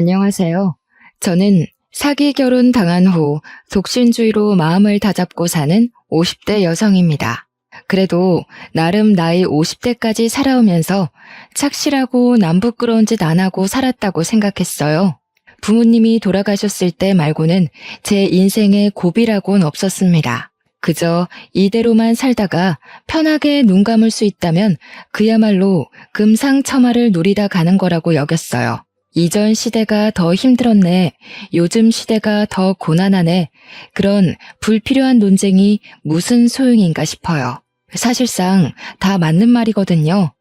안녕하세요. 저는 사기 결혼 당한 후 독신주의로 마음을 다잡고 사는 50대 여성입니다. 그래도 나름 나이 50대까지 살아오면서 착실하고 남 부끄러운 짓 안 하고 살았다고 생각했어요. 부모님이 돌아가셨을 때 말고는 제 인생에 고비라고는 없었습니다. 그저 이대로만 살다가 편하게 눈 감을 수 있다면 그야말로 금상첨화를 누리다 가는 거라고 여겼어요. 이전 시대가 더 힘들었네, 요즘 시대가 더 고난하네, 그런 불필요한 논쟁이 무슨 소용인가 싶어요. 사실상 다 맞는 말이거든요.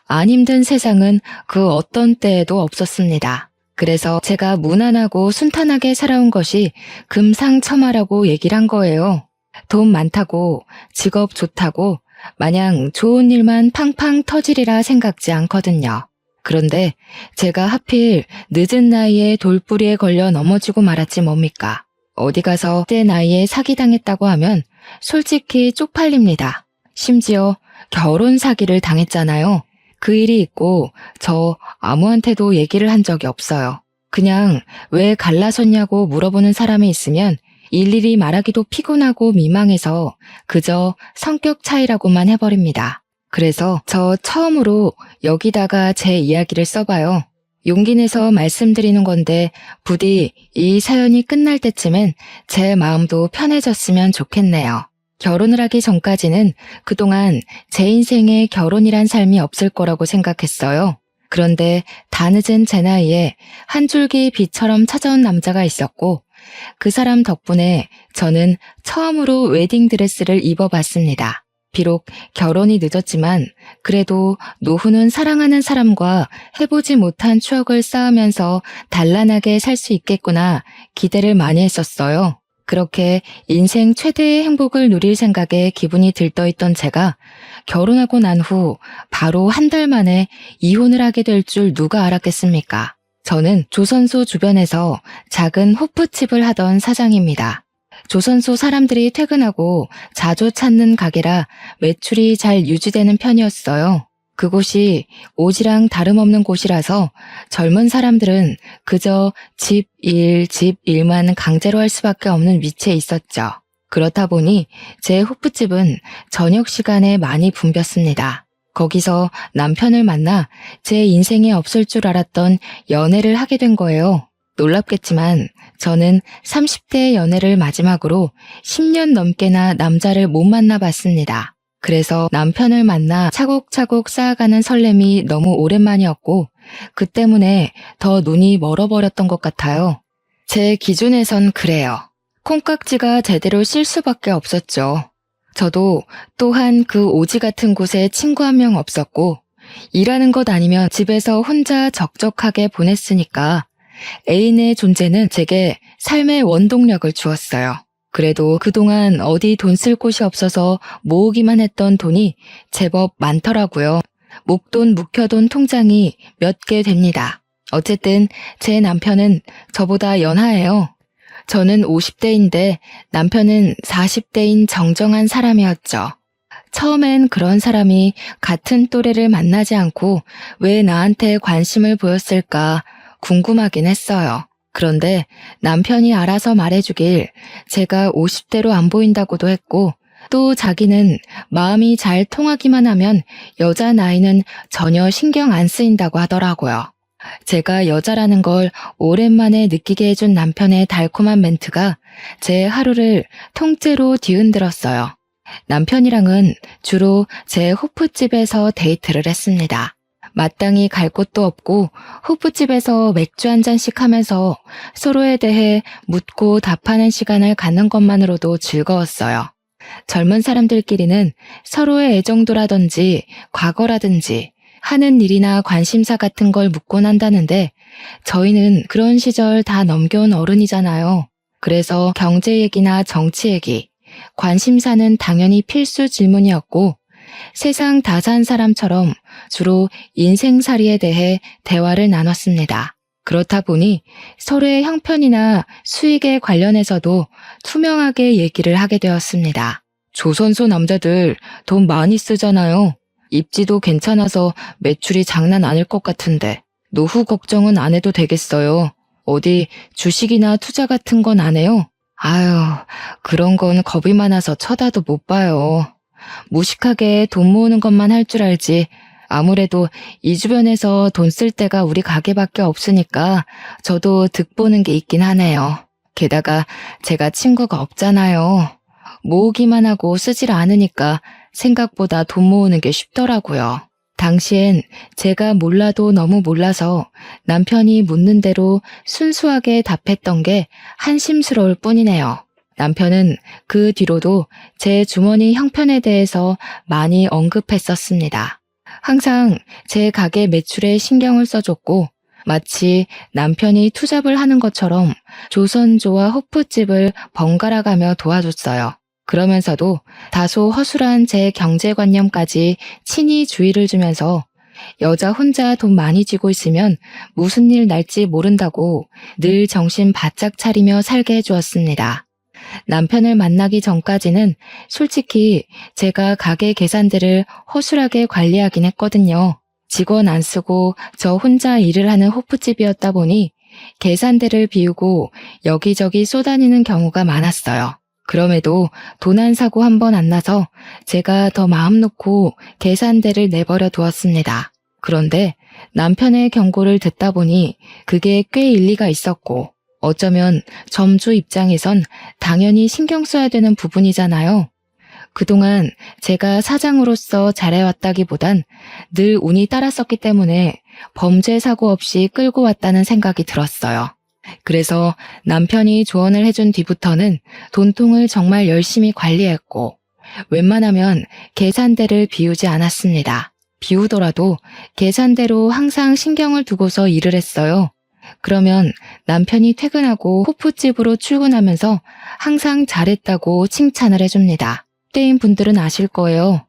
안 힘든 세상은 그 어떤 때에도 없었습니다. 그래서 제가 무난하고 순탄하게 살아온 것이 금상첨화라고 얘기를 한 거예요. 돈 많다고, 직업 좋다고, 마냥 좋은 일만 팡팡 터지리라 생각지 않거든요. 그런데 제가 하필 늦은 나이에 돌부리에 걸려 넘어지고 말았지 뭡니까. 어디 가서 그때 나이에 사기당했다고 하면 솔직히 쪽팔립니다. 심지어 결혼 사기를 당했잖아요. 그 일이 있고 저 아무한테도 얘기를 한 적이 없어요. 그냥 왜 갈라섰냐고 물어보는 사람이 있으면 일일이 말하기도 피곤하고 민망해서 그저 성격 차이라고만 해버립니다. 그래서 저 처음으로 여기다가 제 이야기를 써봐요. 용기 내서 말씀드리는 건데 부디 이 사연이 끝날 때쯤엔 제 마음도 편해졌으면 좋겠네요. 결혼을 하기 전까지는 그동안 제 인생에 결혼이란 삶이 없을 거라고 생각했어요. 그런데 다 늦은 제 나이에 한 줄기 빛처럼 찾아온 남자가 있었고 그 사람 덕분에 저는 처음으로 웨딩드레스를 입어봤습니다. 비록 결혼이 늦었지만 그래도 노후는 사랑하는 사람과 해보지 못한 추억을 쌓으면서 단란하게 살 수 있겠구나 기대를 많이 했었어요. 그렇게 인생 최대의 행복을 누릴 생각에 기분이 들떠있던 제가 결혼하고 난 후 바로 한 달 만에 이혼을 하게 될 줄 누가 알았겠습니까? 저는 조선소 주변에서 작은 호프집을 하던 사장입니다. 조선소 사람들이 퇴근하고 자주 찾는 가게라 매출이 잘 유지되는 편이었어요. 그곳이 오지랑 다름없는 곳이라서 젊은 사람들은 그저 집 일만 강제로 할 수밖에 없는 위치에 있었죠. 그렇다 보니 제 호프집은 저녁 시간에 많이 붐볐습니다. 거기서 남편을 만나 제 인생에 없을 줄 알았던 연애를 하게 된 거예요. 놀랍겠지만 저는 30대 연애를 마지막으로 10년 넘게나 남자를 못 만나봤습니다. 그래서 남편을 만나 차곡차곡 쌓아가는 설렘이 너무 오랜만이었고 그 때문에 더 눈이 멀어버렸던 것 같아요. 제 기준에선 그래요. 콩깍지가 제대로 실 수밖에 없었죠. 저도 또한 그 오지 같은 곳에 친구 한 명 없었고 일하는 것 아니면 집에서 혼자 적적하게 보냈으니까 애인의 존재는 제게 삶의 원동력을 주었어요. 그래도 그동안 어디 돈 쓸 곳이 없어서 모으기만 했던 돈이 제법 많더라고요. 목돈 묵혀둔 통장이 몇 개 됩니다. 어쨌든 제 남편은 저보다 연하예요. 저는 50대인데 남편은 40대인 정정한 사람이었죠. 처음엔 그런 사람이 같은 또래를 만나지 않고 왜 나한테 관심을 보였을까 궁금하긴 했어요. 그런데 남편이 알아서 말해주길 제가 50대로 안 보인다고도 했고 또 자기는 마음이 잘 통하기만 하면 여자 나이는 전혀 신경 안 쓰인다고 하더라고요. 제가 여자라는 걸 오랜만에 느끼게 해준 남편의 달콤한 멘트가 제 하루를 통째로 뒤흔들었어요. 남편이랑은 주로 제 호프집에서 데이트를 했습니다. 마땅히 갈 곳도 없고 호프집에서 맥주 한 잔씩 하면서 서로에 대해 묻고 답하는 시간을 갖는 것만으로도 즐거웠어요. 젊은 사람들끼리는 서로의 애정도라든지 과거라든지 하는 일이나 관심사 같은 걸 묻곤 한다는데 저희는 그런 시절 다 넘겨온 어른이잖아요. 그래서 경제 얘기나 정치 얘기, 관심사는 당연히 필수 질문이었고 세상 다 산 사람처럼 주로 인생살이에 대해 대화를 나눴습니다. 그렇다 보니 서로의 형편이나 수익에 관련해서도 투명하게 얘기를 하게 되었습니다. 조선소 남자들 돈 많이 쓰잖아요. 입지도 괜찮아서 매출이 장난 아닐 것 같은데 노후 걱정은 안 해도 되겠어요. 어디 주식이나 투자 같은 건 안 해요? 아유, 그런 건 겁이 많아서 쳐다도 못 봐요. 무식하게 돈 모으는 것만 할 줄 알지. 아무래도 이 주변에서 돈 쓸 데가 우리 가게밖에 없으니까 저도 득보는 게 있긴 하네요. 게다가 제가 친구가 없잖아요. 모으기만 하고 쓰질 않으니까 생각보다 돈 모으는 게 쉽더라고요. 당시엔 제가 몰라도 너무 몰라서 남편이 묻는 대로 순수하게 답했던 게 한심스러울 뿐이네요. 남편은 그 뒤로도 제 주머니 형편에 대해서 많이 언급했었습니다. 항상 제 가게 매출에 신경을 써줬고 마치 남편이 투잡을 하는 것처럼 조선조와 호프집을 번갈아 가며 도와줬어요. 그러면서도 다소 허술한 제 경제관념까지 친히 주의를 주면서 여자 혼자 돈 많이 쥐고 있으면 무슨 일 날지 모른다고 늘 정신 바짝 차리며 살게 해주었습니다. 남편을 만나기 전까지는 솔직히 제가 가게 계산대를 허술하게 관리하긴 했거든요. 직원 안 쓰고 저 혼자 일을 하는 호프집이었다 보니 계산대를 비우고 여기저기 쏘다니는 경우가 많았어요. 그럼에도 돈 한 사고 한 번 안 나서 제가 더 마음 놓고 계산대를 내버려 두었습니다. 그런데 남편의 경고를 듣다 보니 그게 꽤 일리가 있었고 어쩌면 점주 입장에선 당연히 신경 써야 되는 부분이잖아요. 그동안 제가 사장으로서 잘해왔다기보단 늘 운이 따랐었기 때문에 범죄 사고 없이 끌고 왔다는 생각이 들었어요. 그래서 남편이 조언을 해준 뒤부터는 돈통을 정말 열심히 관리했고 웬만하면 계산대를 비우지 않았습니다. 비우더라도 계산대로 항상 신경을 두고서 일을 했어요. 그러면 남편이 퇴근하고 호프집으로 출근하면서 항상 잘했다고 칭찬을 해줍니다. 때인 분들은 아실 거예요.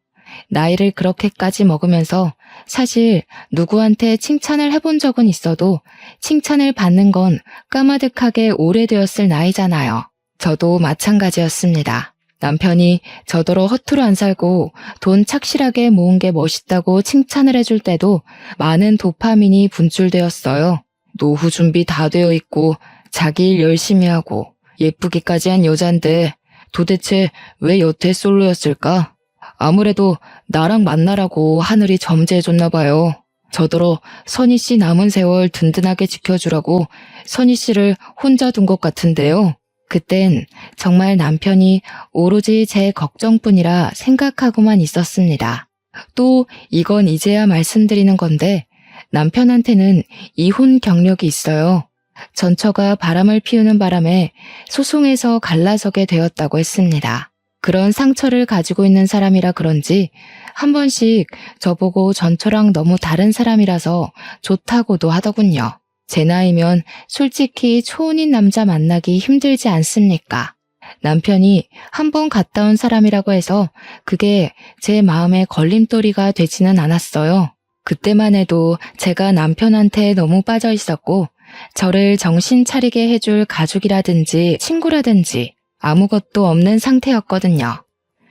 나이를 그렇게까지 먹으면서 사실 누구한테 칭찬을 해본 적은 있어도 칭찬을 받는 건 까마득하게 오래되었을 나이잖아요. 저도 마찬가지였습니다. 남편이 저더러 허투루 안 살고 돈 착실하게 모은 게 멋있다고 칭찬을 해줄 때도 많은 도파민이 분출되었어요. 노후 준비 다 되어 있고 자기 일 열심히 하고 예쁘기까지 한 여잔데 도대체 왜 여태 솔로였을까? 아무래도 나랑 만나라고 하늘이 점재해줬나 봐요. 저더러 선희 씨 남은 세월 든든하게 지켜주라고 선희 씨를 혼자 둔 것 같은데요. 그땐 정말 남편이 오로지 제 걱정뿐이라 생각하고만 있었습니다. 또 이건 이제야 말씀드리는 건데 남편한테는 이혼 경력이 있어요. 전처가 바람을 피우는 바람에 소송에서 갈라서게 되었다고 했습니다. 그런 상처를 가지고 있는 사람이라 그런지 한 번씩 저보고 전처랑 너무 다른 사람이라서 좋다고도 하더군요. 제 나이면 솔직히 초혼인 남자 만나기 힘들지 않습니까? 남편이 한 번 갔다 온 사람이라고 해서 그게 제 마음에 걸림돌이가 되지는 않았어요. 그때만 해도 제가 남편한테 너무 빠져 있었고 저를 정신 차리게 해줄 가족이라든지 친구라든지 아무것도 없는 상태였거든요.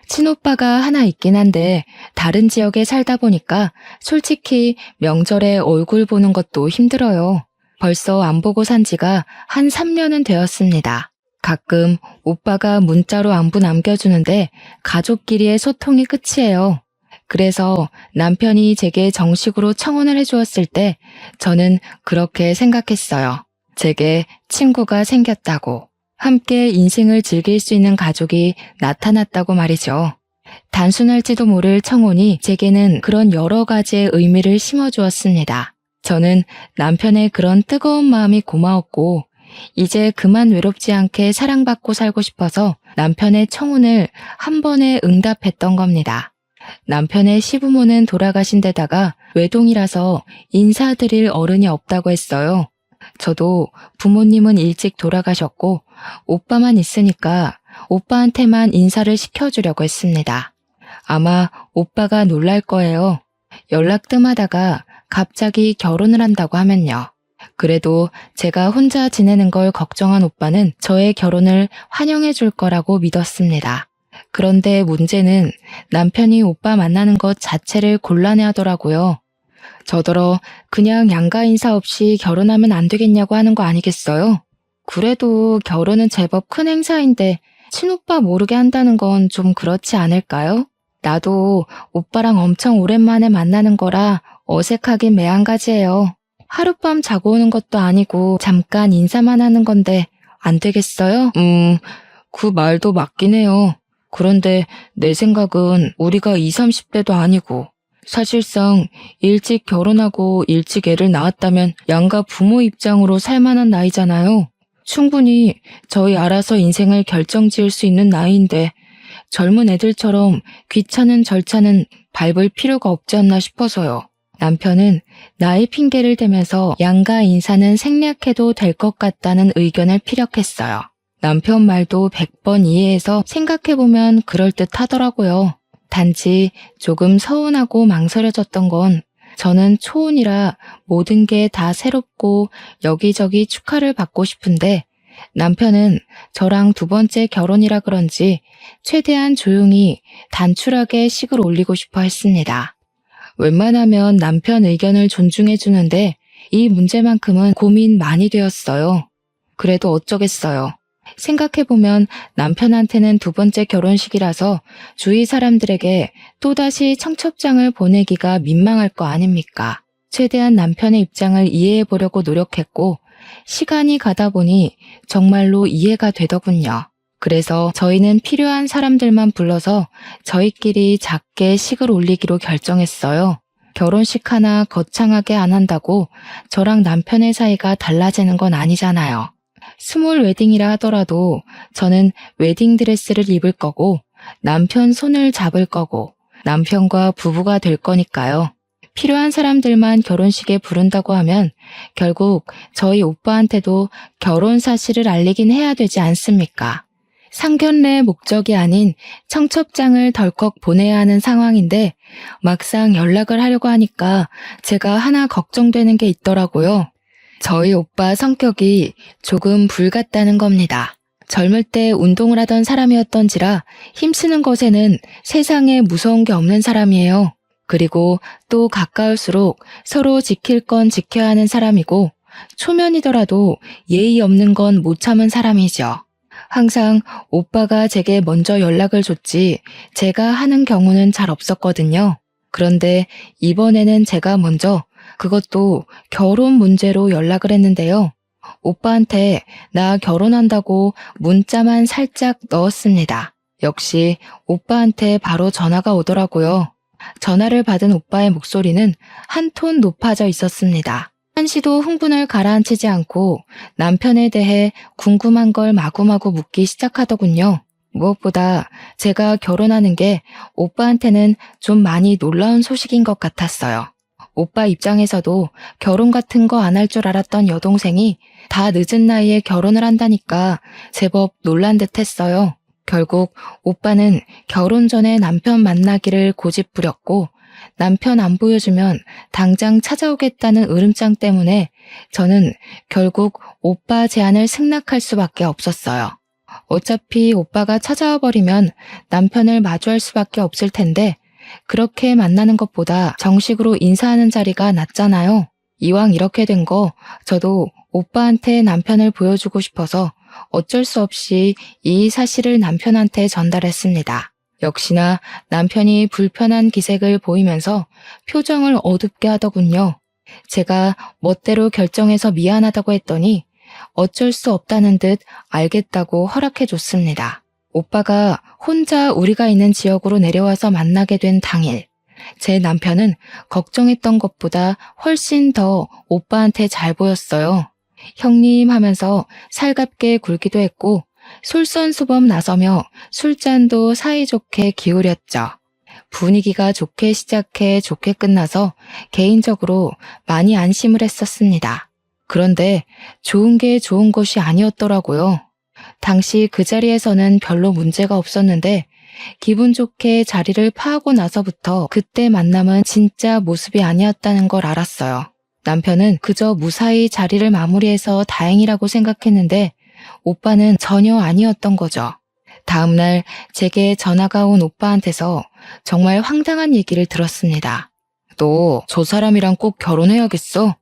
친오빠가 하나 있긴 한데 다른 지역에 살다 보니까 솔직히 명절에 얼굴 보는 것도 힘들어요. 벌써 안 보고 산 지가 한 3년은 되었습니다. 가끔 오빠가 문자로 안부 남겨주는데 가족끼리의 소통이 끝이에요. 그래서 남편이 제게 정식으로 청혼을 해주었을 때 저는 그렇게 생각했어요. 제게 친구가 생겼다고. 함께 인생을 즐길 수 있는 가족이 나타났다고 말이죠. 단순할지도 모를 청혼이 제게는 그런 여러 가지의 의미를 심어주었습니다. 저는 남편의 그런 뜨거운 마음이 고마웠고 이제 그만 외롭지 않게 사랑받고 살고 싶어서 남편의 청혼을 한 번에 응답했던 겁니다. 남편의 시부모는 돌아가신 데다가 외동이라서 인사드릴 어른이 없다고 했어요. 저도 부모님은 일찍 돌아가셨고 오빠만 있으니까 오빠한테만 인사를 시켜주려고 했습니다. 아마 오빠가 놀랄 거예요. 연락 뜸하다가 갑자기 결혼을 한다고 하면요. 그래도 제가 혼자 지내는 걸 걱정한 오빠는 저의 결혼을 환영해 줄 거라고 믿었습니다. 그런데 문제는 남편이 오빠 만나는 것 자체를 곤란해하더라고요. 저더러 그냥 양가 인사 없이 결혼하면 안 되겠냐고 하는 거 아니겠어요? 그래도 결혼은 제법 큰 행사인데 친오빠 모르게 한다는 건 좀 그렇지 않을까요? 나도 오빠랑 엄청 오랜만에 만나는 거라 어색하긴 매한가지예요. 하룻밤 자고 오는 것도 아니고 잠깐 인사만 하는 건데 안 되겠어요? 그 말도 맞긴 해요. 그런데 내 생각은 우리가 20, 30대도 아니고 사실상 일찍 결혼하고 일찍 애를 낳았다면 양가 부모 입장으로 살만한 나이잖아요. 충분히 저희 알아서 인생을 결정지을 수 있는 나이인데 젊은 애들처럼 귀찮은 절차는 밟을 필요가 없지 않나 싶어서요. 남편은 나이 핑계를 대면서 양가 인사는 생략해도 될 것 같다는 의견을 피력했어요. 남편 말도 100번 이해해서 생각해보면 그럴듯하더라고요. 단지 조금 서운하고 망설여졌던 건 저는 초혼이라 모든 게 다 새롭고 여기저기 축하를 받고 싶은데 남편은 저랑 두 번째 결혼이라 그런지 최대한 조용히 단출하게 식을 올리고 싶어 했습니다. 웬만하면 남편 의견을 존중해 주는데 이 문제만큼은 고민 많이 되었어요. 그래도 어쩌겠어요. 생각해보면 남편한테는 두 번째 결혼식이라서 주위 사람들에게 또다시 청첩장을 보내기가 민망할 거 아닙니까? 최대한 남편의 입장을 이해해보려고 노력했고 시간이 가다 보니 정말로 이해가 되더군요. 그래서 저희는 필요한 사람들만 불러서 저희끼리 작게 식을 올리기로 결정했어요. 결혼식 하나 거창하게 안 한다고 저랑 남편의 사이가 달라지는 건 아니잖아요. 스몰 웨딩이라 하더라도 저는 웨딩드레스를 입을 거고 남편 손을 잡을 거고 남편과 부부가 될 거니까요. 필요한 사람들만 결혼식에 부른다고 하면 결국 저희 오빠한테도 결혼 사실을 알리긴 해야 되지 않습니까? 상견례의 목적이 아닌 청첩장을 덜컥 보내야 하는 상황인데 막상 연락을 하려고 하니까 제가 하나 걱정되는 게 있더라고요. 저희 오빠 성격이 조금 불같다는 겁니다. 젊을 때 운동을 하던 사람이었던지라 힘쓰는 것에는 세상에 무서운 게 없는 사람이에요. 그리고 또 가까울수록 서로 지킬 건 지켜야 하는 사람이고 초면이더라도 예의 없는 건 못 참은 사람이죠. 항상 오빠가 제게 먼저 연락을 줬지 제가 하는 경우는 잘 없었거든요. 그런데 이번에는 제가 먼저 그것도 결혼 문제로 연락을 했는데요. 오빠한테 나 결혼한다고 문자만 살짝 넣었습니다. 역시 오빠한테 바로 전화가 오더라고요. 전화를 받은 오빠의 목소리는 한 톤 높아져 있었습니다. 한시도 흥분을 가라앉히지 않고 남편에 대해 궁금한 걸 마구마구 묻기 시작하더군요. 무엇보다 제가 결혼하는 게 오빠한테는 좀 많이 놀라운 소식인 것 같았어요. 오빠 입장에서도 결혼 같은 거 안 할 줄 알았던 여동생이 다 늦은 나이에 결혼을 한다니까 제법 놀란 듯 했어요. 결국 오빠는 결혼 전에 남편 만나기를 고집 부렸고 남편 안 보여주면 당장 찾아오겠다는 으름장 때문에 저는 결국 오빠 제안을 승낙할 수밖에 없었어요. 어차피 오빠가 찾아와 버리면 남편을 마주할 수밖에 없을 텐데 그렇게 만나는 것보다 정식으로 인사하는 자리가 낫잖아요. 이왕 이렇게 된 거 저도 오빠한테 남편을 보여주고 싶어서 어쩔 수 없이 이 사실을 남편한테 전달했습니다. 역시나 남편이 불편한 기색을 보이면서 표정을 어둡게 하더군요. 제가 멋대로 결정해서 미안하다고 했더니 어쩔 수 없다는 듯 알겠다고 허락해줬습니다. 오빠가 혼자 우리가 있는 지역으로 내려와서 만나게 된 당일, 제 남편은 걱정했던 것보다 훨씬 더 오빠한테 잘 보였어요. 형님 하면서 살갑게 굴기도 했고 솔선수범 나서며 술잔도 사이좋게 기울였죠. 분위기가 좋게 시작해 좋게 끝나서 개인적으로 많이 안심을 했었습니다. 그런데 좋은 게 좋은 것이 아니었더라고요. 당시 그 자리에서는 별로 문제가 없었는데 기분 좋게 자리를 파하고 나서부터 그때 만남은 진짜 모습이 아니었다는 걸 알았어요. 남편은 그저 무사히 자리를 마무리해서 다행이라고 생각했는데 오빠는 전혀 아니었던 거죠. 다음날 제게 전화가 온 오빠한테서 정말 황당한 얘기를 들었습니다. 너 저 사람이랑 꼭 결혼해야겠어?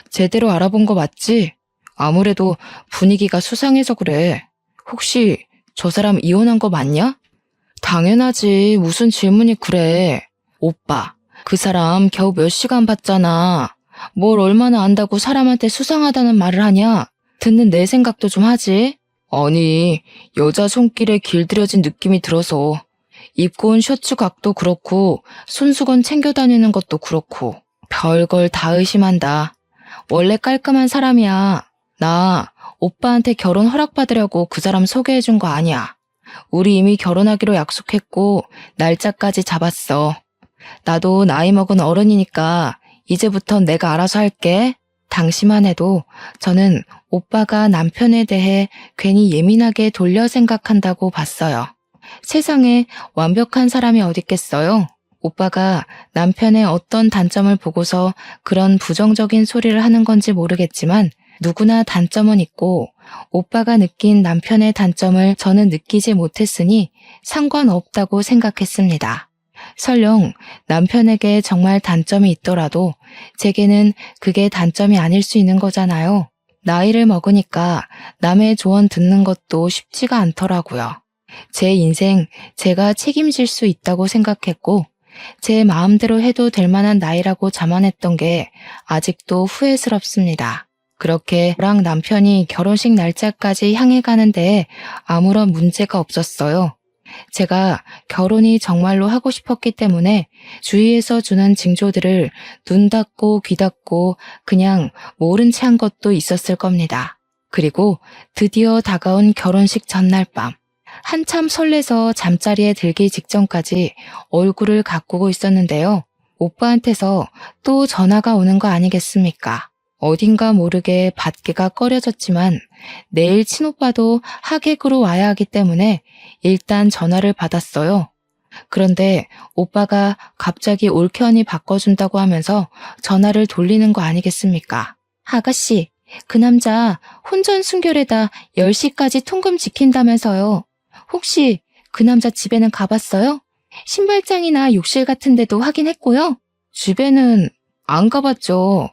제대로 알아본 거 맞지? 아무래도 분위기가 수상해서 그래. 혹시 저 사람 이혼한 거 맞냐? 당연하지. 무슨 질문이 그래. 오빠, 그 사람 겨우 몇 시간 봤잖아. 뭘 얼마나 안다고 사람한테 수상하다는 말을 하냐? 듣는 내 생각도 좀 하지. 아니, 여자 손길에 길들여진 느낌이 들어서. 입고 온 셔츠 각도 그렇고 손수건 챙겨 다니는 것도 그렇고 별걸 다 의심한다. 원래 깔끔한 사람이야. 나 오빠한테 결혼 허락받으려고 그 사람 소개해준 거 아니야. 우리 이미 결혼하기로 약속했고 날짜까지 잡았어. 나도 나이 먹은 어른이니까 이제부턴 내가 알아서 할게. 당시만 해도 저는 오빠가 남편에 대해 괜히 예민하게 돌려 생각한다고 봤어요. 세상에 완벽한 사람이 어딨겠어요? 오빠가 남편의 어떤 단점을 보고서 그런 부정적인 소리를 하는 건지 모르겠지만 누구나 단점은 있고 오빠가 느낀 남편의 단점을 저는 느끼지 못했으니 상관없다고 생각했습니다. 설령 남편에게 정말 단점이 있더라도 제게는 그게 단점이 아닐 수 있는 거잖아요. 나이를 먹으니까 남의 조언 듣는 것도 쉽지가 않더라고요. 제 인생 제가 책임질 수 있다고 생각했고 제 마음대로 해도 될 만한 나이라고 자만했던 게 아직도 후회스럽습니다. 그렇게 저랑 남편이 결혼식 날짜까지 향해 가는데 아무런 문제가 없었어요. 제가 결혼이 정말로 하고 싶었기 때문에 주위에서 주는 징조들을 눈 닫고 귀 닫고 그냥 모른 채 한 것도 있었을 겁니다. 그리고 드디어 다가온 결혼식 전날 밤. 한참 설레서 잠자리에 들기 직전까지 얼굴을 가꾸고 있었는데요. 오빠한테서 또 전화가 오는 거 아니겠습니까? 어딘가 모르게 받기가 꺼려졌지만 내일 친오빠도 하객으로 와야 하기 때문에 일단 전화를 받았어요. 그런데 오빠가 갑자기 올케 언니 바꿔준다고 하면서 전화를 돌리는 거 아니겠습니까? 아가씨, 그 남자 혼전 순결에다 10시까지 통금 지킨다면서요. 혹시 그 남자 집에는 가봤어요? 신발장이나 욕실 같은 데도 확인했고요. 집에는 안 가봤죠.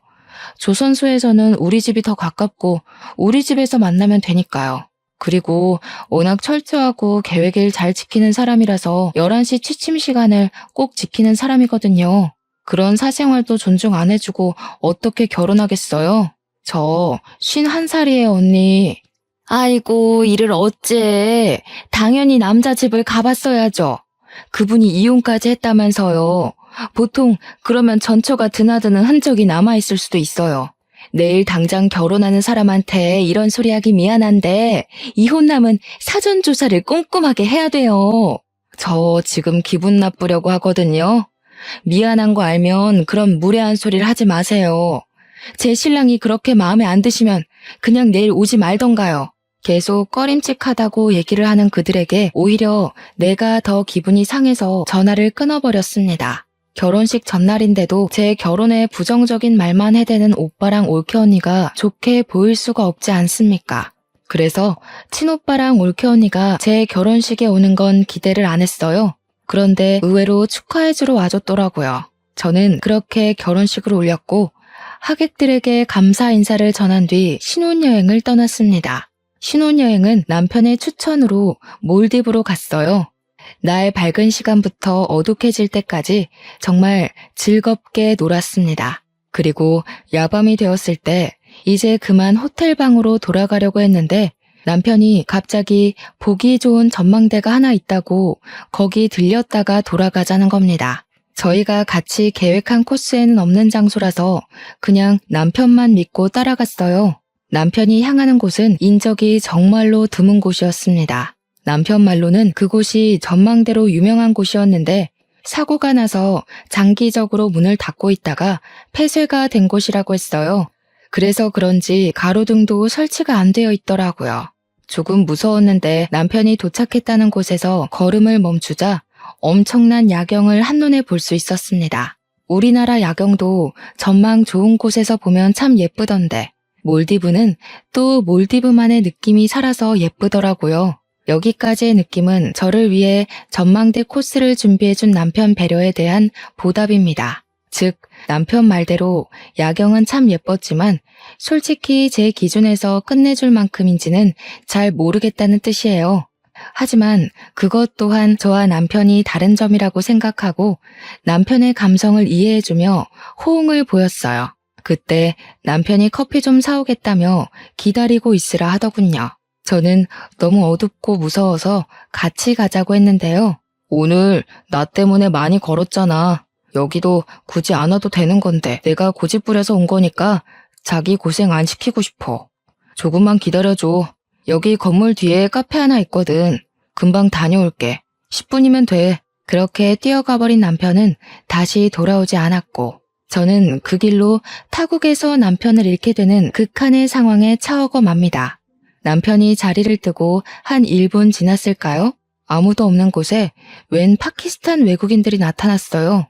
조선소에서는 우리 집이 더 가깝고 우리 집에서 만나면 되니까요. 그리고 워낙 철저하고 계획을 잘 지키는 사람이라서 11시 취침 시간을 꼭 지키는 사람이거든요. 그런 사생활도 존중 안 해주고 어떻게 결혼하겠어요? 저 51살이에요, 언니. 아이고, 이를 어째. 당연히 남자 집을 가봤어야죠. 그분이 이혼까지 했다면서요. 보통 그러면 전처가 드나드는 흔적이 남아있을 수도 있어요. 내일 당장 결혼하는 사람한테 이런 소리 하기 미안한데 이혼남은 사전 조사를 꼼꼼하게 해야 돼요. 저 지금 기분 나쁘려고 하거든요. 미안한 거 알면 그런 무례한 소리를 하지 마세요. 제 신랑이 그렇게 마음에 안 드시면 그냥 내일 오지 말던가요. 계속 꺼림칙하다고 얘기를 하는 그들에게 오히려 내가 더 기분이 상해서 전화를 끊어버렸습니다. 결혼식 전날인데도 제 결혼에 부정적인 말만 해대는 오빠랑 올케 언니가 좋게 보일 수가 없지 않습니까? 그래서 친오빠랑 올케 언니가 제 결혼식에 오는 건 기대를 안 했어요. 그런데 의외로 축하해주러 와줬더라고요. 저는 그렇게 결혼식을 올렸고 하객들에게 감사 인사를 전한 뒤 신혼여행을 떠났습니다. 신혼여행은 남편의 추천으로 몰디브로 갔어요. 날 밝은 시간부터 어둑해질 때까지 정말 즐겁게 놀았습니다. 그리고 야밤이 되었을 때 이제 그만 호텔방으로 돌아가려고 했는데 남편이 갑자기 보기 좋은 전망대가 하나 있다고 거기 들렸다가 돌아가자는 겁니다. 저희가 같이 계획한 코스에는 없는 장소라서 그냥 남편만 믿고 따라갔어요. 남편이 향하는 곳은 인적이 정말로 드문 곳이었습니다. 남편 말로는 그곳이 전망대로 유명한 곳이었는데 사고가 나서 장기적으로 문을 닫고 있다가 폐쇄가 된 곳이라고 했어요. 그래서 그런지 가로등도 설치가 안 되어 있더라고요. 조금 무서웠는데 남편이 도착했다는 곳에서 걸음을 멈추자 엄청난 야경을 한눈에 볼 수 있었습니다. 우리나라 야경도 전망 좋은 곳에서 보면 참 예쁘던데 몰디브는 또 몰디브만의 느낌이 살아서 예쁘더라고요. 여기까지의 느낌은 저를 위해 전망대 코스를 준비해준 남편 배려에 대한 보답입니다. 즉, 남편 말대로 야경은 참 예뻤지만 솔직히 제 기준에서 끝내줄 만큼인지는 잘 모르겠다는 뜻이에요. 하지만 그것 또한 저와 남편이 다른 점이라고 생각하고 남편의 감성을 이해해주며 호응을 보였어요. 그때 남편이 커피 좀 사오겠다며 기다리고 있으라 하더군요. 저는 너무 어둡고 무서워서 같이 가자고 했는데요. 오늘 나 때문에 많이 걸었잖아. 여기도 굳이 안 와도 되는 건데 내가 고집부려서 온 거니까 자기 고생 안 시키고 싶어. 조금만 기다려줘. 여기 건물 뒤에 카페 하나 있거든. 금방 다녀올게. 10분이면 돼. 그렇게 뛰어가 버린 남편은 다시 돌아오지 않았고 저는 그 길로 타국에서 남편을 잃게 되는 극한의 상황에 처하고 맙니다. 남편이 자리를 뜨고 한 1분 지났을까요? 아무도 없는 곳에 웬 파키스탄 외국인들이 나타났어요.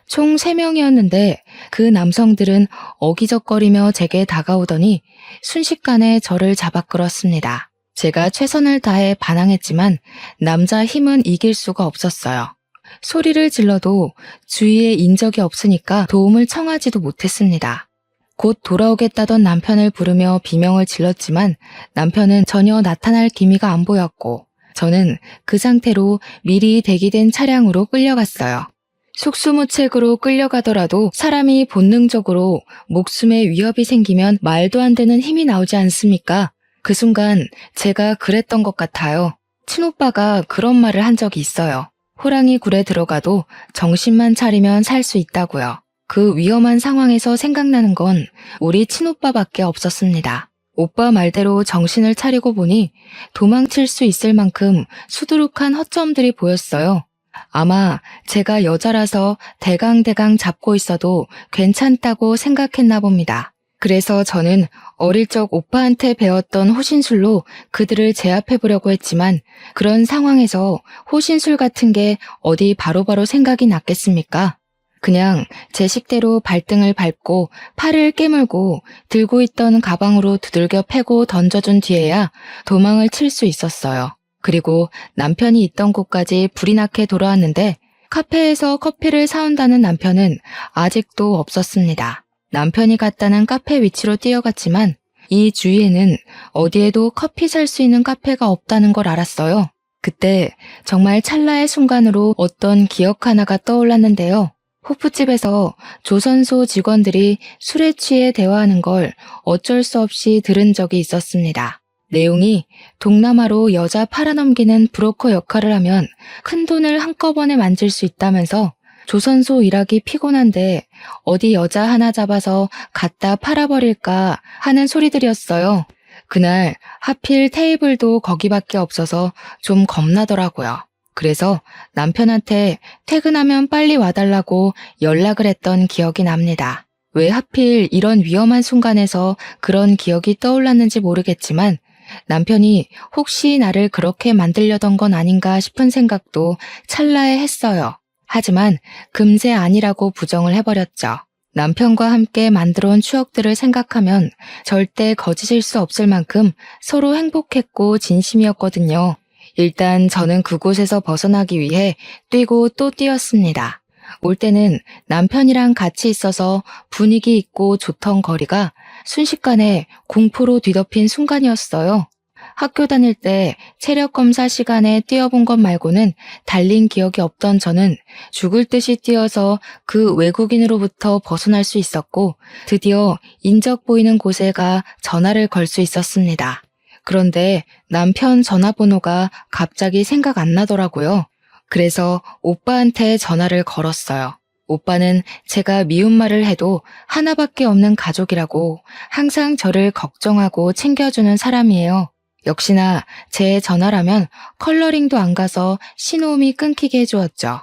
총 3명이었는데 그 남성들은 어기적거리며 제게 다가오더니 순식간에 저를 잡아 끌었습니다. 제가 최선을 다해 반항했지만 남자 힘은 이길 수가 없었어요. 소리를 질러도 주위에 인적이 없으니까 도움을 청하지도 못했습니다. 곧 돌아오겠다던 남편을 부르며 비명을 질렀지만 남편은 전혀 나타날 기미가 안 보였고 저는 그 상태로 미리 대기된 차량으로 끌려갔어요. 속수무책으로 끌려가더라도 사람이 본능적으로 목숨에 위협이 생기면 말도 안 되는 힘이 나오지 않습니까? 그 순간 제가 그랬던 것 같아요. 친오빠가 그런 말을 한 적이 있어요. 호랑이 굴에 들어가도 정신만 차리면 살 수 있다고요. 그 위험한 상황에서 생각나는 건 우리 친오빠밖에 없었습니다. 오빠 말대로 정신을 차리고 보니 도망칠 수 있을 만큼 수두룩한 허점들이 보였어요. 아마 제가 여자라서 대강대강 잡고 있어도 괜찮다고 생각했나 봅니다. 그래서 저는 어릴 적 오빠한테 배웠던 호신술로 그들을 제압해보려고 했지만 그런 상황에서 호신술 같은 게 어디 바로바로 생각이 났겠습니까? 그냥 제 식대로 발등을 밟고 팔을 깨물고 들고 있던 가방으로 두들겨 패고 던져준 뒤에야 도망을 칠 수 있었어요. 그리고 남편이 있던 곳까지 불이 나게 돌아왔는데 카페에서 커피를 사온다는 남편은 아직도 없었습니다. 남편이 갔다는 카페 위치로 뛰어갔지만 이 주위에는 어디에도 커피 살 수 있는 카페가 없다는 걸 알았어요. 그때 정말 찰나의 순간으로 어떤 기억 하나가 떠올랐는데요. 호프집에서 조선소 직원들이 술에 취해 대화하는 걸 어쩔 수 없이 들은 적이 있었습니다. 내용이 동남아로 여자 팔아넘기는 브로커 역할을 하면 큰 돈을 한꺼번에 만질 수 있다면서 조선소 일하기 피곤한데 어디 여자 하나 잡아서 갖다 팔아버릴까 하는 소리들이었어요. 그날 하필 테이블도 거기밖에 없어서 좀 겁나더라고요. 그래서 남편한테 퇴근하면 빨리 와달라고 연락을 했던 기억이 납니다. 왜 하필 이런 위험한 순간에서 그런 기억이 떠올랐는지 모르겠지만 남편이 혹시 나를 그렇게 만들려던 건 아닌가 싶은 생각도 찰나에 했어요. 하지만 금세 아니라고 부정을 해버렸죠. 남편과 함께 만들어온 추억들을 생각하면 절대 거짓일 수 없을 만큼 서로 행복했고 진심이었거든요. 일단 저는 그곳에서 벗어나기 위해 뛰고 또 뛰었습니다. 올 때는 남편이랑 같이 있어서 분위기 있고 좋던 거리가 순식간에 공포로 뒤덮인 순간이었어요. 학교 다닐 때 체력 검사 시간에 뛰어본 것 말고는 달린 기억이 없던 저는 죽을 듯이 뛰어서 그 외국인으로부터 벗어날 수 있었고 드디어 인적 보이는 곳에 가 전화를 걸 수 있었습니다. 그런데 남편 전화번호가 갑자기 생각 안 나더라고요. 그래서 오빠한테 전화를 걸었어요. 오빠는 제가 미운 말을 해도 하나밖에 없는 가족이라고 항상 저를 걱정하고 챙겨주는 사람이에요. 역시나 제 전화라면 컬러링도 안 가서 신호음이 끊기게 해주었죠.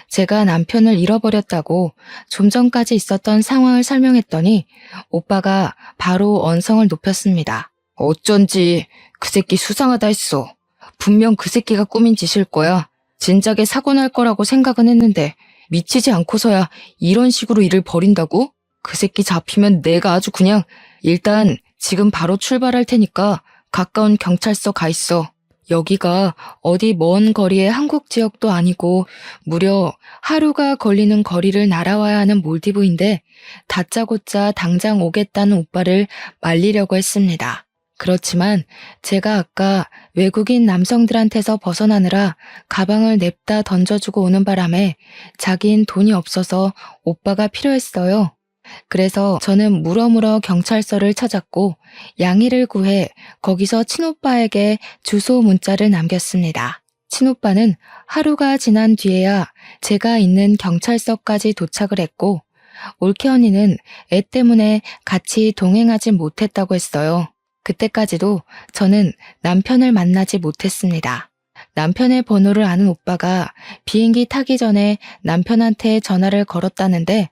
제가 남편을 잃어버렸다고 좀 전까지 있었던 상황을 설명했더니 오빠가 바로 언성을 높였습니다. 어쩐지 그 새끼 수상하다 했어. 분명 그 새끼가 꾸민 짓일 거야. 진작에 사고 날 거라고 생각은 했는데 미치지 않고서야 이런 식으로 일을 벌인다고? 그 새끼 잡히면 내가 아주 그냥 일단 지금 바로 출발할 테니까 가까운 경찰서 가 있어. 여기가 어디 먼 거리의 한국 지역도 아니고 무려 하루가 걸리는 거리를 날아와야 하는 몰디브인데 다짜고짜 당장 오겠다는 오빠를 말리려고 했습니다. 그렇지만 제가 아까 외국인 남성들한테서 벗어나느라 가방을 냅다 던져주고 오는 바람에 자긴 돈이 없어서 오빠가 필요했어요. 그래서 저는 물어물어 경찰서를 찾았고 양해를 구해 거기서 친오빠에게 주소 문자를 남겼습니다. 친오빠는 하루가 지난 뒤에야 제가 있는 경찰서까지 도착을 했고 올케 언니는 애 때문에 같이 동행하지 못했다고 했어요. 그때까지도 저는 남편을 만나지 못했습니다. 남편의 번호를 아는 오빠가 비행기 타기 전에 남편한테 전화를 걸었다는데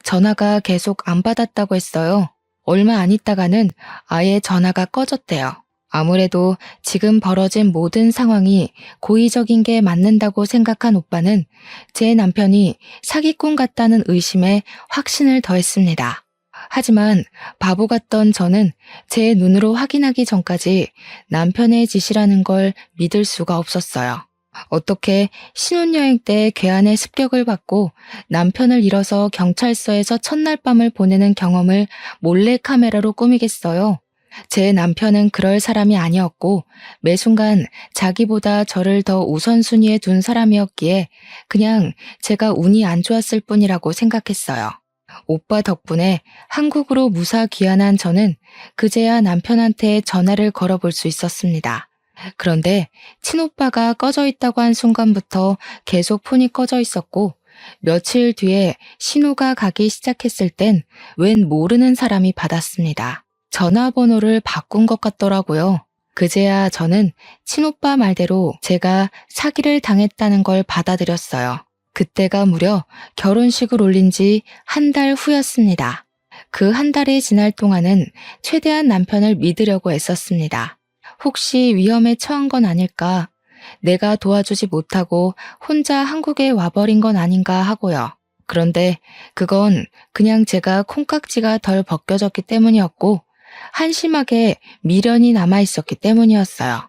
전화가 계속 안 받았다고 했어요. 얼마 안 있다가는 아예 전화가 꺼졌대요. 아무래도 지금 벌어진 모든 상황이 고의적인 게 맞는다고 생각한 오빠는 제 남편이 사기꾼 같다는 의심에 확신을 더했습니다. 하지만 바보 같던 저는 제 눈으로 확인하기 전까지 남편의 짓이라는 걸 믿을 수가 없었어요. 어떻게 신혼여행 때 괴한의 습격을 받고 남편을 잃어서 경찰서에서 첫날 밤을 보내는 경험을 몰래카메라로 꾸미겠어요? 제 남편은 그럴 사람이 아니었고 매 순간 자기보다 저를 더 우선순위에 둔 사람이었기에 그냥 제가 운이 안 좋았을 뿐이라고 생각했어요. 오빠 덕분에 한국으로 무사 귀환한 저는 그제야 남편한테 전화를 걸어볼 수 있었습니다. 그런데 친오빠가 꺼져 있다고 한 순간부터 계속 폰이 꺼져 있었고 며칠 뒤에 신호가 가기 시작했을 땐 웬 모르는 사람이 받았습니다. 전화번호를 바꾼 것 같더라고요. 그제야 저는 친오빠 말대로 제가 사기를 당했다는 걸 받아들였어요. 그때가 무려 결혼식을 올린 지 한 달 후였습니다. 그 한 달이 지날 동안은 최대한 남편을 믿으려고 애썼습니다. 혹시 위험에 처한 건 아닐까? 내가 도와주지 못하고 혼자 한국에 와버린 건 아닌가 하고요. 그런데 그건 그냥 제가 콩깍지가 덜 벗겨졌기 때문이었고 한심하게 미련이 남아있었기 때문이었어요.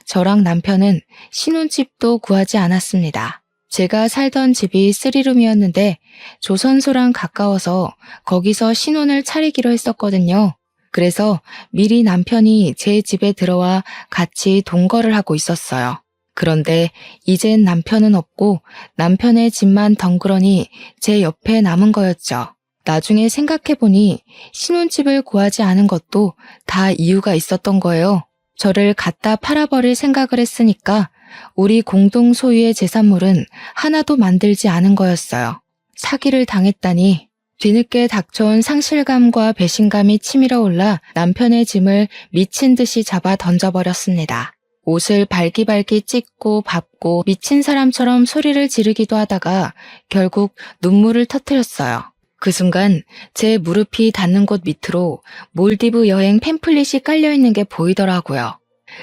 저랑 남편은 신혼집도 구하지 않았습니다. 제가 살던 집이 3룸이었는데 조선소랑 가까워서 거기서 신혼을 차리기로 했었거든요. 그래서 미리 남편이 제 집에 들어와 같이 동거를 하고 있었어요. 그런데 이젠 남편은 없고 남편의 집만 덩그러니 제 옆에 남은 거였죠. 나중에 생각해보니 신혼집을 구하지 않은 것도 다 이유가 있었던 거예요. 저를 갖다 팔아버릴 생각을 했으니까 우리 공동 소유의 재산물은 하나도 만들지 않은 거였어요. 사기를 당했다니. 뒤늦게 닥쳐온 상실감과 배신감이 치밀어 올라 남편의 짐을 미친 듯이 잡아 던져버렸습니다. 옷을 발기발기 찢고 밟고 미친 사람처럼 소리를 지르기도 하다가 결국 눈물을 터뜨렸어요. 그 순간 제 무릎이 닿는 곳 밑으로 몰디브 여행 팸플릿이 깔려있는 게 보이더라고요.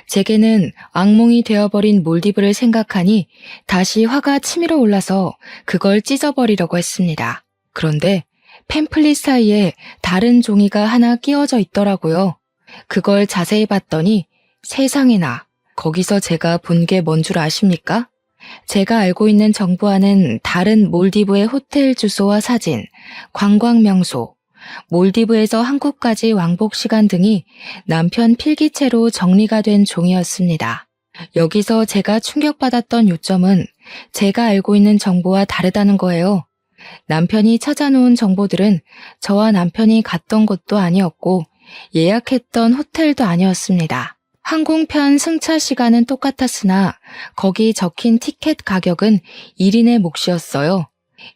제게는 악몽이 되어버린 몰디브를 생각하니 다시 화가 치밀어 올라서 그걸 찢어버리려고 했습니다. 그런데 팸플릿 사이에 다른 종이가 하나 끼워져 있더라고요. 그걸 자세히 봤더니 세상에나 거기서 제가 본 게 뭔 줄 아십니까? 제가 알고 있는 정보와는 다른 몰디브의 호텔 주소와 사진, 관광 명소, 몰디브에서 한국까지 왕복 시간 등이 남편 필기체로 정리가 된 종이었습니다. 여기서 제가 충격받았던 요점은 제가 알고 있는 정보와 다르다는 거예요. 남편이 찾아놓은 정보들은 저와 남편이 갔던 곳도 아니었고 예약했던 호텔도 아니었습니다. 항공편 승차 시간은 똑같았으나 거기 적힌 티켓 가격은 1인의 몫이었어요.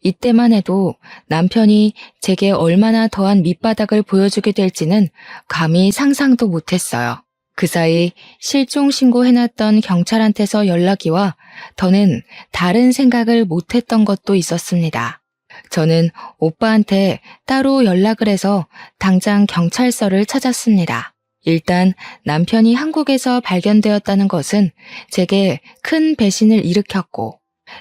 이때만 해도 남편이 제게 얼마나 더한 밑바닥을 보여주게 될지는 감히 상상도 못했어요. 그 사이 실종 신고해놨던 경찰한테서 연락이 와 더는 다른 생각을 못했던 것도 있었습니다. 저는 오빠한테 따로 연락을 해서 당장 경찰서를 찾았습니다. 일단 남편이 한국에서 발견되었다는 것은 제게 큰 배신을 일으켰고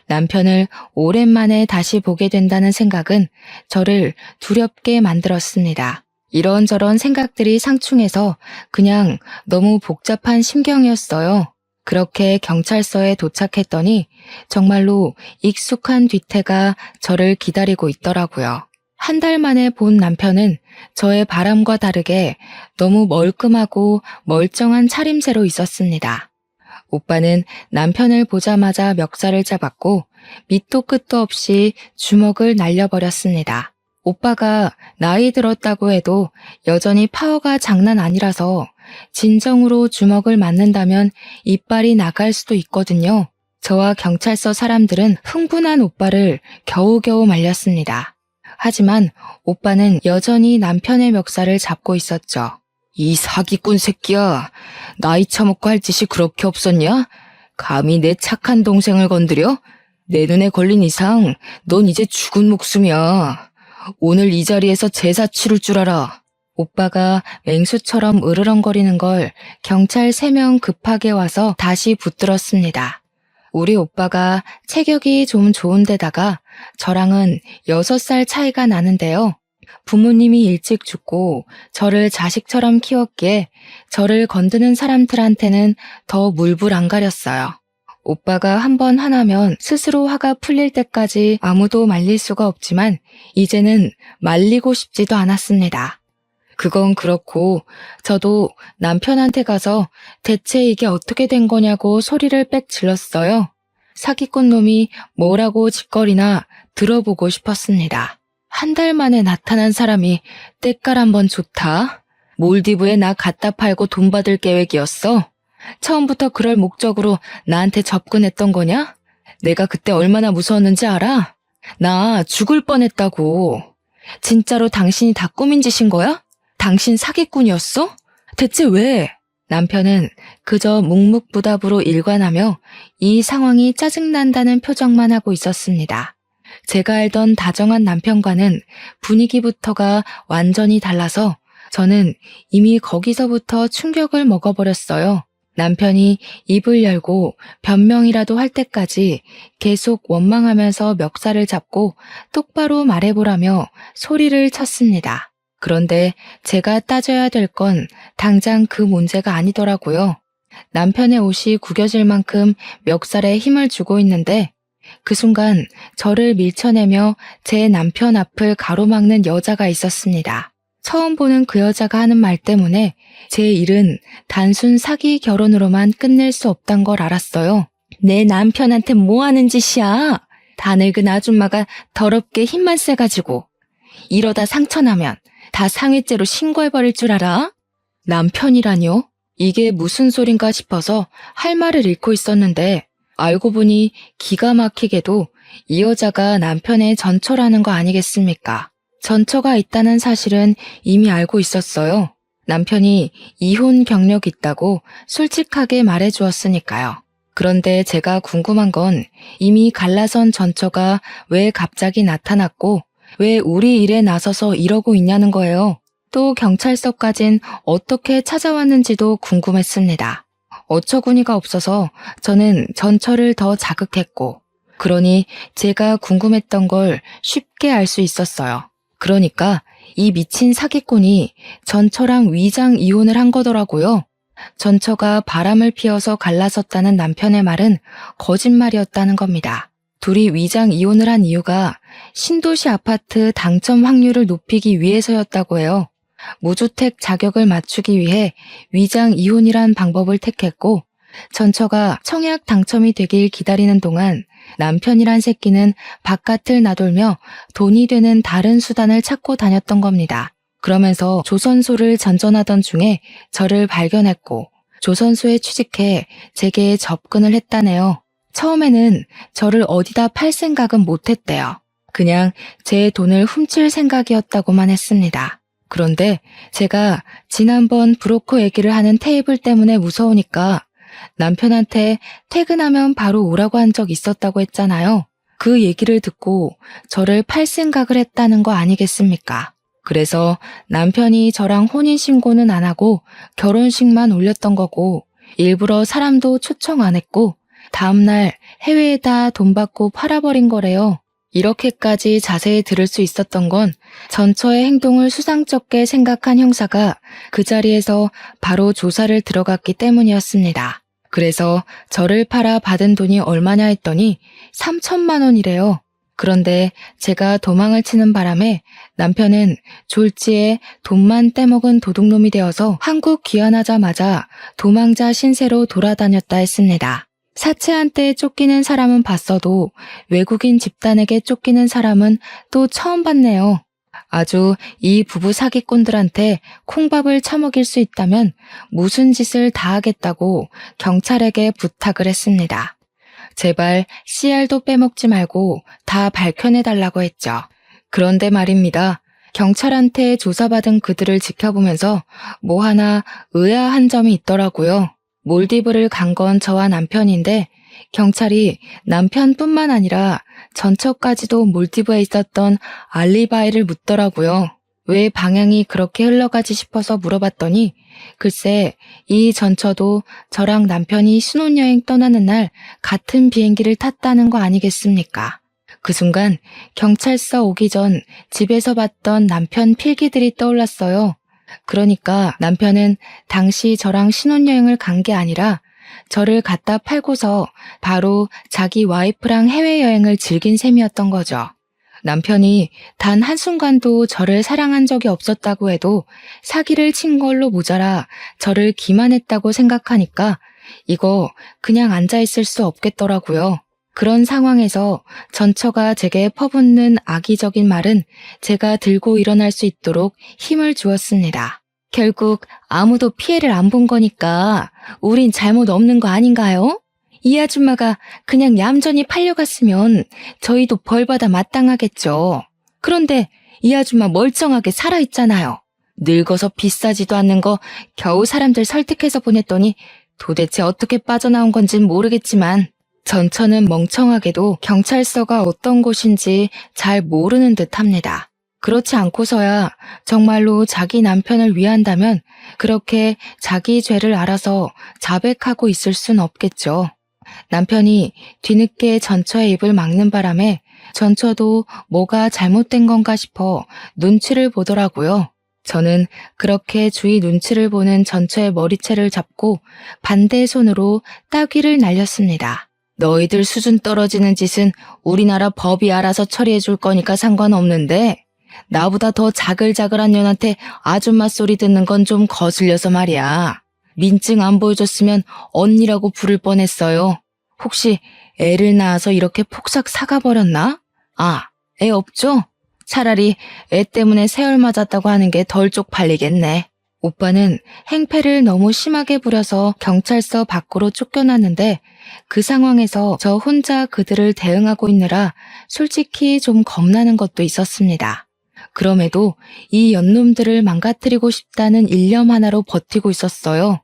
남편을 오랜만에 다시 보게 된다는 생각은 저를 두렵게 만들었습니다. 이런저런 생각들이 상충해서 그냥 너무 복잡한 심경이었어요. 그렇게 경찰서에 도착했더니 정말로 익숙한 뒤태가 저를 기다리고 있더라고요. 한 달 만에 본 남편은 저의 바람과 다르게 너무 멀끔하고 멀쩡한 차림새로 있었습니다. 오빠는 남편을 보자마자 멱살을 잡았고 밑도 끝도 없이 주먹을 날려버렸습니다. 오빠가 나이 들었다고 해도 여전히 파워가 장난 아니라서 진정으로 주먹을 맞는다면 이빨이 나갈 수도 있거든요. 저와 경찰서 사람들은 흥분한 오빠를 겨우겨우 말렸습니다. 하지만 오빠는 여전히 남편의 멱살을 잡고 있었죠. 이 사기꾼 새끼야, 나이 처먹고 할 짓이 그렇게 없었냐? 감히 내 착한 동생을 건드려? 내 눈에 걸린 이상 넌 이제 죽은 목숨이야. 오늘 이 자리에서 제사 치를 줄 알아. 오빠가 맹수처럼 으르렁거리는 걸 경찰 3명 급하게 와서 다시 붙들었습니다. 우리 오빠가 체격이 좀 좋은데다가 저랑은 6살 차이가 나는데요. 부모님이 일찍 죽고 저를 자식처럼 키웠기에 저를 건드는 사람들한테는 더 물불 안 가렸어요. 오빠가 한번 화나면 스스로 화가 풀릴 때까지 아무도 말릴 수가 없지만 이제는 말리고 싶지도 않았습니다. 그건 그렇고 저도 남편한테 가서 대체 이게 어떻게 된 거냐고 소리를 빽 질렀어요. 사기꾼 놈이 뭐라고 짓거리나 들어보고 싶었습니다. 한 달 만에 나타난 사람이 때깔 한번 좋다? 몰디브에 나 갖다 팔고 돈 받을 계획이었어? 처음부터 그럴 목적으로 나한테 접근했던 거냐? 내가 그때 얼마나 무서웠는지 알아? 나 죽을 뻔했다고. 진짜로 당신이 다 꾸민 짓인 거야? 당신 사기꾼이었어? 대체 왜? 남편은 그저 묵묵부답으로 일관하며 이 상황이 짜증난다는 표정만 하고 있었습니다. 제가 알던 다정한 남편과는 분위기부터가 완전히 달라서 저는 이미 거기서부터 충격을 먹어버렸어요. 남편이 입을 열고 변명이라도 할 때까지 계속 원망하면서 멱살을 잡고 똑바로 말해보라며 소리를 쳤습니다. 그런데 제가 따져야 될 건 당장 그 문제가 아니더라고요. 남편의 옷이 구겨질 만큼 멱살에 힘을 주고 있는데 그 순간 저를 밀쳐내며 제 남편 앞을 가로막는 여자가 있었습니다. 처음 보는 그 여자가 하는 말 때문에 제 일은 단순 사기 결혼으로만 끝낼 수 없단 걸 알았어요. 내 남편한테 뭐 하는 짓이야? 다 늙은 아줌마가 더럽게 힘만 세가지고 이러다 상처나면 다 상해죄로 신고해버릴 줄 알아? 남편이라뇨? 이게 무슨 소린가 싶어서 할 말을 잃고 있었는데 알고 보니 기가 막히게도 이 여자가 남편의 전처라는 거 아니겠습니까? 전처가 있다는 사실은 이미 알고 있었어요. 남편이 이혼 경력이 있다고 솔직하게 말해주었으니까요. 그런데 제가 궁금한 건 이미 갈라선 전처가 왜 갑자기 나타났고 왜 우리 일에 나서서 이러고 있냐는 거예요. 또 경찰서까진 어떻게 찾아왔는지도 궁금했습니다. 어처구니가 없어서 저는 전처를 더 자극했고 그러니 제가 궁금했던 걸 쉽게 알 수 있었어요. 그러니까 이 미친 사기꾼이 전처랑 위장 이혼을 한 거더라고요. 전처가 바람을 피워서 갈라섰다는 남편의 말은 거짓말이었다는 겁니다. 둘이 위장 이혼을 한 이유가 신도시 아파트 당첨 확률을 높이기 위해서였다고 해요. 무주택 자격을 맞추기 위해 위장 이혼이란 방법을 택했고 전처가 청약 당첨이 되길 기다리는 동안 남편이란 새끼는 바깥을 나돌며 돈이 되는 다른 수단을 찾고 다녔던 겁니다. 그러면서 조선소를 전전하던 중에 저를 발견했고 조선소에 취직해 제게 접근을 했다네요. 처음에는 저를 어디다 팔 생각은 못했대요. 그냥 제 돈을 훔칠 생각이었다고만 했습니다. 그런데 제가 지난번 브로커 얘기를 하는 테이블 때문에 무서우니까 남편한테 퇴근하면 바로 오라고 한 적 있었다고 했잖아요. 그 얘기를 듣고 저를 팔 생각을 했다는 거 아니겠습니까? 그래서 남편이 저랑 혼인신고는 안 하고 결혼식만 올렸던 거고 일부러 사람도 초청 안 했고 다음날 해외에다 돈 받고 팔아버린 거래요. 이렇게까지 자세히 들을 수 있었던 건 전처의 행동을 수상쩍게 생각한 형사가 그 자리에서 바로 조사를 들어갔기 때문이었습니다. 그래서 저를 팔아 받은 돈이 얼마냐 했더니 3천만 원이래요. 그런데 제가 도망을 치는 바람에 남편은 졸지에 돈만 떼먹은 도둑놈이 되어서 한국 귀환하자마자 도망자 신세로 돌아다녔다 했습니다. 사채한테 쫓기는 사람은 봤어도 외국인 집단에게 쫓기는 사람은 또 처음 봤네요. 아주 이 부부 사기꾼들한테 콩밥을 처먹일 수 있다면 무슨 짓을 다 하겠다고 경찰에게 부탁을 했습니다. 제발 씨알도 빼먹지 말고 다 밝혀내달라고 했죠. 그런데 말입니다. 경찰한테 조사받은 그들을 지켜보면서 뭐 하나 의아한 점이 있더라고요. 몰디브를 간 건 저와 남편인데 경찰이 남편뿐만 아니라 전처까지도 몰디브에 있었던 알리바이를 묻더라고요. 왜 방향이 그렇게 흘러가지 싶어서 물어봤더니 글쎄 이 전처도 저랑 남편이 신혼여행 떠나는 날 같은 비행기를 탔다는 거 아니겠습니까? 그 순간 경찰서 오기 전 집에서 봤던 남편 필기들이 떠올랐어요. 그러니까 남편은 당시 저랑 신혼여행을 간 게 아니라 저를 갖다 팔고서 바로 자기 와이프랑 해외여행을 즐긴 셈이었던 거죠. 남편이 단 한순간도 저를 사랑한 적이 없었다고 해도 사기를 친 걸로 모자라 저를 기만했다고 생각하니까 이거 그냥 앉아있을 수 없겠더라고요. 그런 상황에서 전처가 제게 퍼붓는 악의적인 말은 제가 들고 일어날 수 있도록 힘을 주었습니다. 결국 아무도 피해를 안 본 거니까 우린 잘못 없는 거 아닌가요? 이 아줌마가 그냥 얌전히 팔려갔으면 저희도 벌받아 마땅하겠죠. 그런데 이 아줌마 멀쩡하게 살아있잖아요. 늙어서 비싸지도 않는 거 겨우 사람들 설득해서 보냈더니 도대체 어떻게 빠져나온 건진 모르겠지만 전처는 멍청하게도 경찰서가 어떤 곳인지 잘 모르는 듯합니다. 그렇지 않고서야 정말로 자기 남편을 위한다면 그렇게 자기 죄를 알아서 자백하고 있을 순 없겠죠. 남편이 뒤늦게 전처의 입을 막는 바람에 전처도 뭐가 잘못된 건가 싶어 눈치를 보더라고요. 저는 그렇게 주위 눈치를 보는 전처의 머리채를 잡고 반대 손으로 따귀를 날렸습니다. 너희들 수준 떨어지는 짓은 우리나라 법이 알아서 처리해 줄 거니까 상관없는데 나보다 더 자글자글한 년한테 아줌마 소리 듣는 건 좀 거슬려서 말이야. 민증 안 보여줬으면 언니라고 부를 뻔했어요. 혹시 애를 낳아서 이렇게 폭삭 사가버렸나? 아, 애 없죠? 차라리 애 때문에 세월 맞았다고 하는 게 덜 쪽팔리겠네. 오빠는 행패를 너무 심하게 부려서 경찰서 밖으로 쫓겨났는데 그 상황에서 저 혼자 그들을 대응하고 있느라 솔직히 좀 겁나는 것도 있었습니다. 그럼에도 이 연놈들을 망가뜨리고 싶다는 일념 하나로 버티고 있었어요.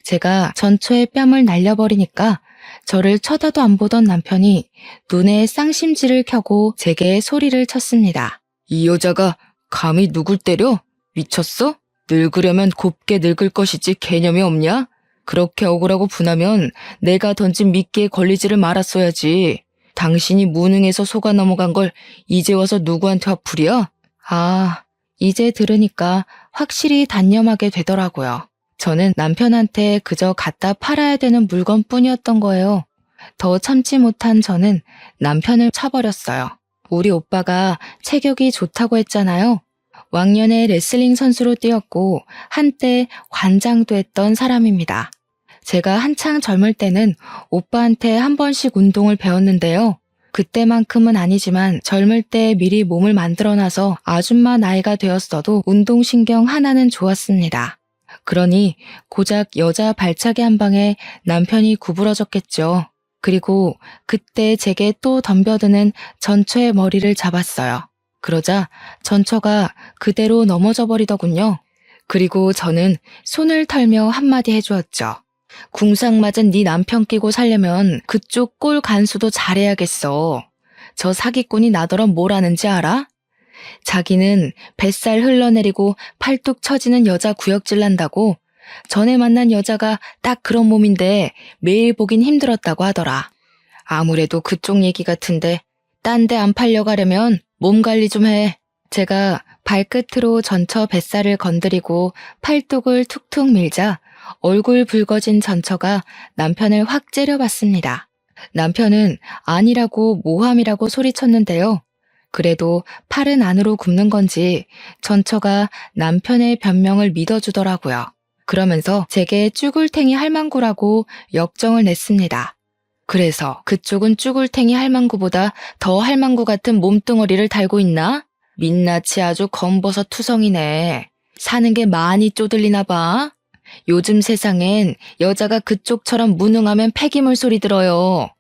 제가 전초에 뺨을 날려버리니까 저를 쳐다도 안 보던 남편이 눈에 쌍심지를 켜고 제게 소리를 쳤습니다. 이 여자가 감히 누굴 때려? 미쳤어? 늙으려면 곱게 늙을 것이지 개념이 없냐? 그렇게 억울하고 분하면 내가 던진 미끼에 걸리지를 말았어야지. 당신이 무능해서 속아 넘어간 걸 이제 와서 누구한테 화풀이야? 아, 이제 들으니까 확실히 단념하게 되더라고요. 저는 남편한테 그저 갖다 팔아야 되는 물건뿐이었던 거예요. 더 참지 못한 저는 남편을 차버렸어요. 우리 오빠가 체격이 좋다고 했잖아요. 왕년에 레슬링 선수로 뛰었고 한때 관장도 했던 사람입니다. 제가 한창 젊을 때는 오빠한테 한 번씩 운동을 배웠는데요. 그때만큼은 아니지만 젊을 때 미리 몸을 만들어놔서 아줌마 나이가 되었어도 운동신경 하나는 좋았습니다. 그러니 고작 여자 발차기 한 방에 남편이 구부러졌겠죠. 그리고 그때 제게 또 덤벼드는 전처의 머리를 잡았어요. 그러자 전처가 그대로 넘어져 버리더군요. 그리고 저는 손을 털며 한마디 해주었죠. 궁상 맞은 네 남편 끼고 살려면 그쪽 꼴 간수도 잘해야겠어. 저 사기꾼이 나더러 뭘 아는지 알아? 자기는 뱃살 흘러내리고 팔뚝 처지는 여자 구역질 난다고 전에 만난 여자가 딱 그런 몸인데 매일 보긴 힘들었다고 하더라. 아무래도 그쪽 얘기 같은데 딴 데 안 팔려가려면 몸 관리 좀 해. 제가 발끝으로 전처 뱃살을 건드리고 팔뚝을 툭툭 밀자 얼굴 붉어진 전처가 남편을 확 째려봤습니다. 남편은 아니라고 모함이라고 소리쳤는데요. 그래도 팔은 안으로 굽는 건지 전처가 남편의 변명을 믿어주더라고요. 그러면서 제게 쭈글탱이 할망구라고 역정을 냈습니다. 그래서 그쪽은 쭈글탱이 할망구보다 더 할망구 같은 몸뚱어리를 달고 있나? 민낯이 아주 검버섯 투성이네. 사는 게 많이 쪼들리나 봐. 요즘 세상엔 여자가 그쪽처럼 무능하면 폐기물 소리 들어요.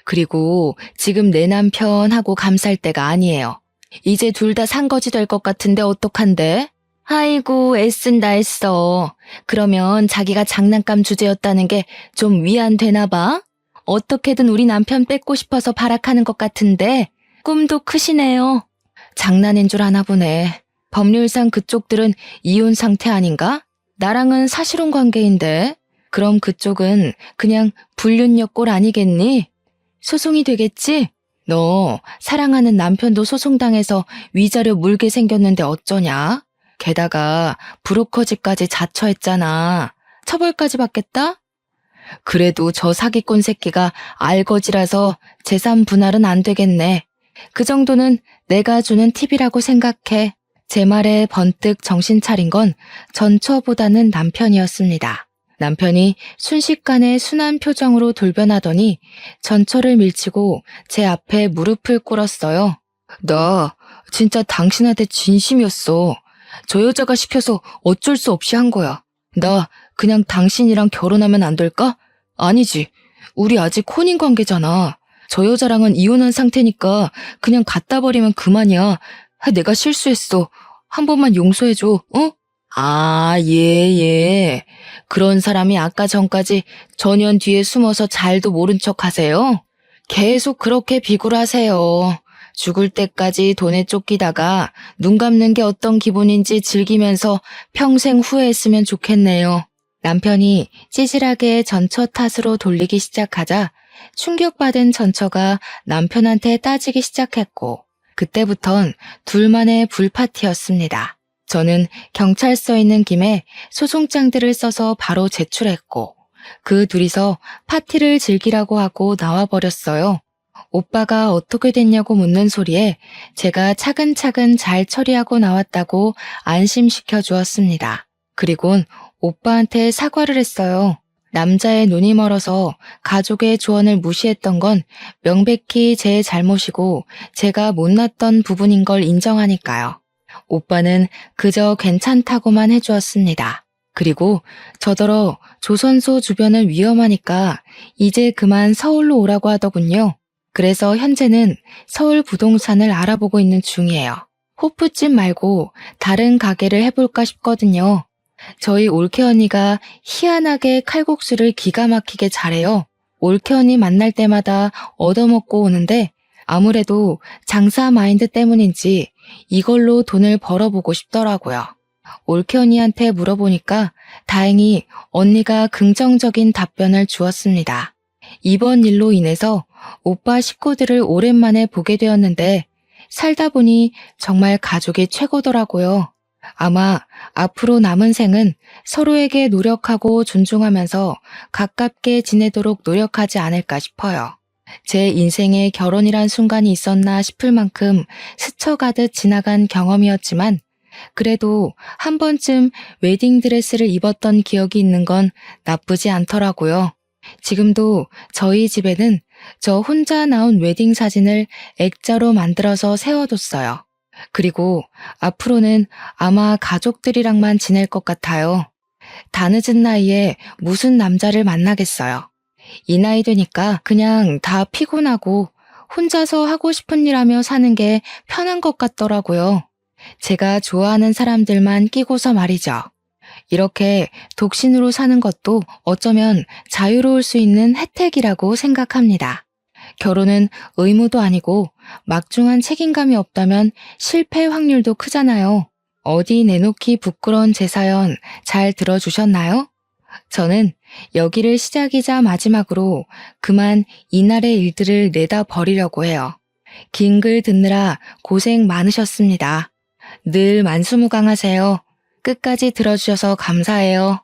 그리고 지금 내 남편하고 감쌀 때가 아니에요. 이제 둘 다 산거지 될 것 같은데 어떡한데? 아이고 애쓴다 애써. 그러면 자기가 장난감 주제였다는 게 좀 위안되나 봐? 어떻게든 우리 남편 뺏고 싶어서 발악하는 것 같은데 꿈도 크시네요. 장난인 줄 아나 보네. 법률상 그쪽들은 이혼 상태 아닌가? 나랑은 사실혼 관계인데 그럼 그쪽은 그냥 불륜여꼴 아니겠니? 소송이 되겠지? 너 사랑하는 남편도 소송당해서 위자료 물게 생겼는데 어쩌냐? 게다가 브로커즈까지 자처했잖아. 처벌까지 받겠다? 그래도 저 사기꾼 새끼가 알거지라서 재산 분할은 안 되겠네. 그 정도는 내가 주는 팁이라고 생각해. 제 말에 번뜩 정신 차린 건 전처보다는 남편이었습니다. 남편이 순식간에 순한 표정으로 돌변하더니 전처를 밀치고 제 앞에 무릎을 꿇었어요. 나 진짜 당신한테 진심이었어. 저 여자가 시켜서 어쩔 수 없이 한 거야. 나 그냥 당신이랑 결혼하면 안 될까? 아니지. 우리 아직 혼인 관계잖아. 저 여자랑은 이혼한 상태니까 그냥 갖다 버리면 그만이야. 내가 실수했어. 한 번만 용서해줘, 어? 아, 예. 그런 사람이 아까 전까지 전현 뒤에 숨어서 잘도 모른 척 하세요? 계속 그렇게 비굴하세요. 죽을 때까지 돈에 쫓기다가 눈 감는 게 어떤 기분인지 즐기면서 평생 후회했으면 좋겠네요. 남편이 찌질하게 전처 탓으로 돌리기 시작하자 충격받은 전처가 남편한테 따지기 시작했고 그때부턴 둘만의 불파티였습니다. 저는 경찰서에 있는 김에 소송장들을 써서 바로 제출했고 그 둘이서 파티를 즐기라고 하고 나와버렸어요. 오빠가 어떻게 됐냐고 묻는 소리에 제가 차근차근 잘 처리하고 나왔다고 안심시켜 주었습니다. 그리곤 오빠한테 사과를 했어요. 남자의 눈이 멀어서 가족의 조언을 무시했던 건 명백히 제 잘못이고 제가 못났던 부분인 걸 인정하니까요. 오빠는 그저 괜찮다고만 해주었습니다. 그리고 저더러 조선소 주변은 위험하니까 이제 그만 서울로 오라고 하더군요. 그래서 현재는 서울 부동산을 알아보고 있는 중이에요. 호프집 말고 다른 가게를 해볼까 싶거든요. 저희 올케 언니가 희한하게 칼국수를 기가 막히게 잘해요. 올케 언니 만날 때마다 얻어먹고 오는데 아무래도 장사 마인드 때문인지 이걸로 돈을 벌어보고 싶더라고요. 올케 언니한테 물어보니까 다행히 언니가 긍정적인 답변을 주었습니다. 이번 일로 인해서 오빠 식구들을 오랜만에 보게 되었는데 살다 보니 정말 가족이 최고더라고요. 아마 앞으로 남은 생은 서로에게 노력하고 존중하면서 가깝게 지내도록 노력하지 않을까 싶어요. 제 인생에 결혼이란 순간이 있었나 싶을 만큼 스쳐가듯 지나간 경험이었지만 그래도 한 번쯤 웨딩드레스를 입었던 기억이 있는 건 나쁘지 않더라고요. 지금도 저희 집에는 저 혼자 나온 웨딩 사진을 액자로 만들어서 세워뒀어요. 그리고 앞으로는 아마 가족들이랑만 지낼 것 같아요. 다 늦은 나이에 무슨 남자를 만나겠어요. 이 나이 되니까 그냥 다 피곤하고 혼자서 하고 싶은 일 하며 사는 게 편한 것 같더라고요. 제가 좋아하는 사람들만 끼고서 말이죠. 이렇게 독신으로 사는 것도 어쩌면 자유로울 수 있는 혜택이라고 생각합니다. 결혼은 의무도 아니고 막중한 책임감이 없다면 실패 확률도 크잖아요. 어디 내놓기 부끄러운 제 사연 잘 들어주셨나요? 저는 여기를 시작이자 마지막으로 그만 이날의 일들을 내다 버리려고 해요. 긴 글 듣느라 고생 많으셨습니다. 늘 만수무강하세요. 끝까지 들어주셔서 감사해요.